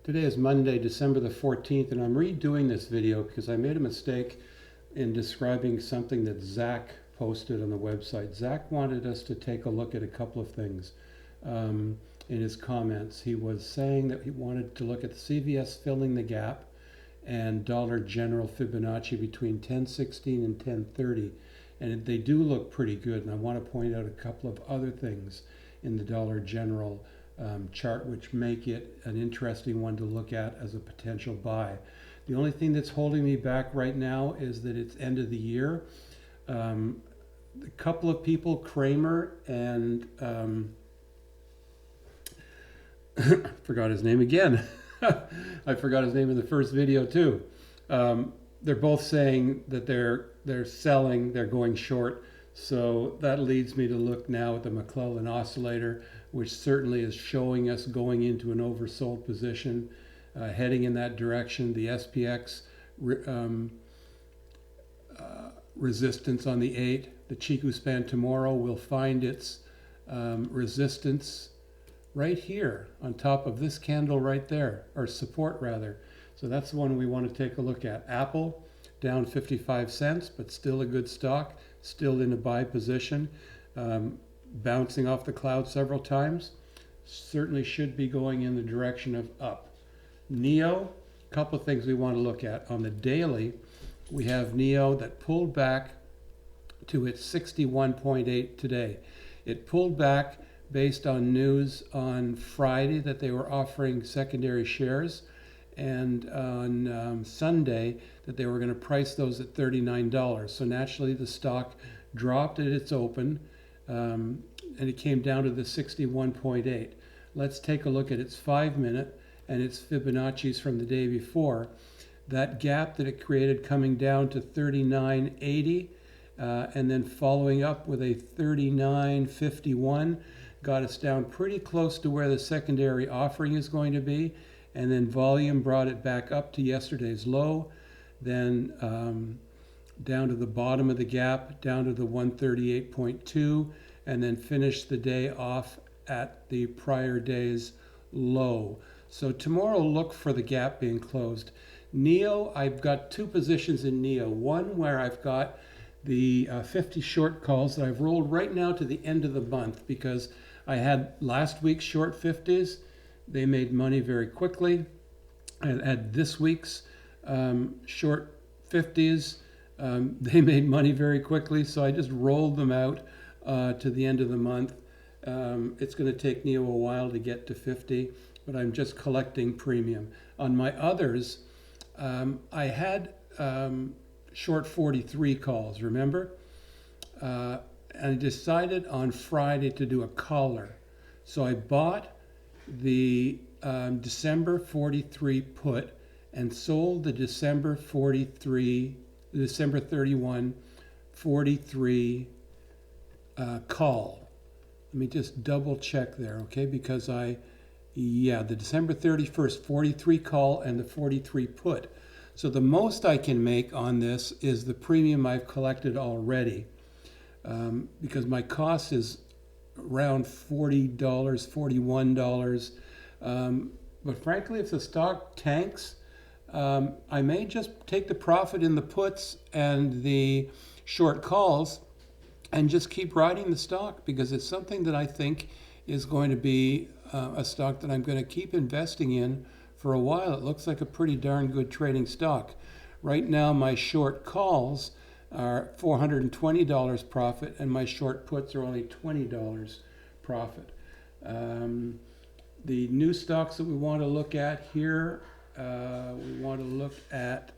Today is Monday, December the 14th, and I'm redoing this video because I made a mistake in describing something that Zack posted on the website. Zack wanted us to take a look at a couple of things in his comments. He was saying that he wanted to look at the CVS filling the gap and Dollar General Fibonacci between 1016 and 1030. And they do look pretty good, and I want to point out a couple of other things in the Dollar General chart which make it an interesting one to look at as a potential buy. The only thing that's holding me back right now is that it's end of the year. A couple of people, Kramer and forgot his name again. I forgot his name in the first video too. They're both saying that they're selling, they're going short. So that leads me to look now at the McClellan oscillator, which certainly is showing us going into an oversold position, heading in that direction. The SPX resistance on the 8, the Chiku span tomorrow will find its resistance right here on top of this candle right there, or support rather. So that's the one we want to take a look at. Apple down 55 cents, but still a good stock, still in a buy position, bouncing off the cloud several times. Certainly should be going in the direction of up. NIO, a couple of things we want to look at. On the daily, we have NIO that pulled back to its 61.8 today. It pulled back based on news on Friday that they were offering secondary shares, and on Sunday that they were going to price those at $39. So naturally the stock dropped at its open, and it came down to the 61.8. Let's take a look at its 5-minute and its Fibonacci's from the day before. That gap that it created coming down to 39.80 and then following up with a 39.51 got us down pretty close to where the secondary offering is going to be, and then volume brought it back up to yesterday's low, then down to the bottom of the gap, down to the 138.2, and then finished the day off at the prior day's low. So tomorrow look for the gap being closed. NIO, I've got two positions in NIO. One where I've got the 50 short calls that I've rolled right now to the end of the month, because I had last week's short 50s. They made money very quickly. I had this week's short 50s. They made money very quickly, so I just rolled them out to the end of the month. It's going to take NIO a while to get to 50, but I'm just collecting premium. On my others, I had short 43 calls, remember? And I decided on Friday to do a collar. So I bought the December 43 put and sold the December 31 43 call. Let me just double check there, okay? Because the December 31st 43 call and the 43 put. So the most I can make on this is the premium I've collected already, because my cost is around $40, $41. But frankly, if the stock tanks, I may just take the profit in the puts and the short calls and just keep riding the stock, because it's something that I think is going to be a stock that I'm going to keep investing in for a while. It looks like a pretty darn good trading stock. Right now, my short calls are $420 profit, and my short puts are only $20 profit. The new stocks that we want to look at here, we want to look at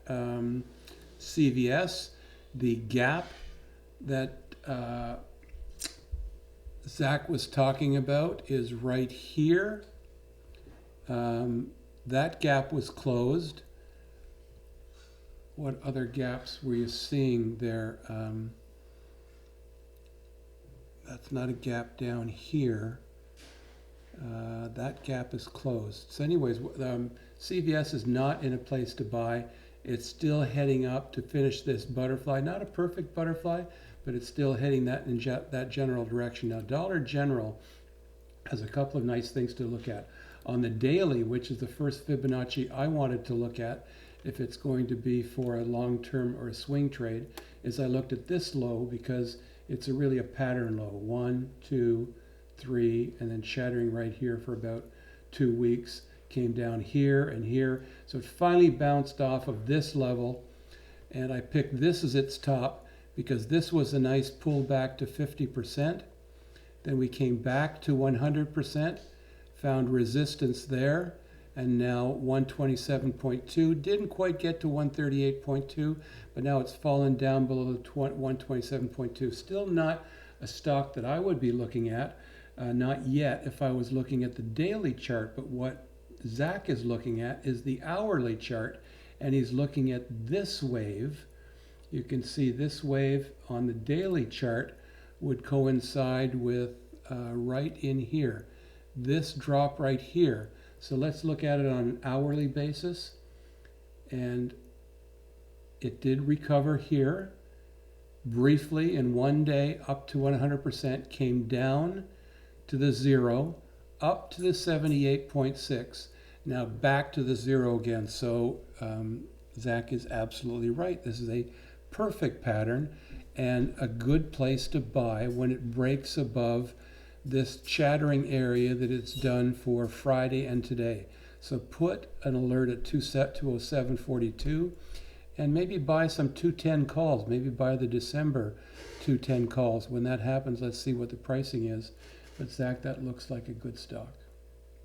CVS. The gap that Zack was talking about is right here. That gap was closed. What other gaps were you seeing there? That's not a gap down here. That gap is closed. So anyways, CVS is not in a place to buy. It's still heading up to finish this butterfly. Not a perfect butterfly, but it's still heading in that general direction. Now, Dollar General has a couple of nice things to look at. On the daily, which is the first Fibonacci I wanted to look at, if it's going to be for a long-term or a swing trade, is I looked at this low because it's really a pattern low. 1, 2, 3, and then shattering right here for about 2 weeks. Came down here and here. So it finally bounced off of this level, and I picked this as its top because this was a nice pullback to 50%. Then we came back to 100%, found resistance there, and now 127.2. Didn't quite get to 138.2, but now it's fallen down below the 127.2. Still not a stock that I would be looking at, not yet if I was looking at the daily chart, but what Zack is looking at is the hourly chart, and he's looking at this wave. You can see this wave on the daily chart would coincide with right in here, this drop right here. So let's look at it on an hourly basis, and it did recover here briefly in one day up to 100%, came down to the 0, up to the 78.6, now back to the 0 again. So Zack is absolutely right. This is a perfect pattern and a good place to buy when it breaks above this chattering area that it's done for Friday and today. So put an alert at 207.42 and maybe buy some 210 calls, maybe buy the December 210 calls. When that happens, let's see what the pricing is. But Zack, that looks like a good stock.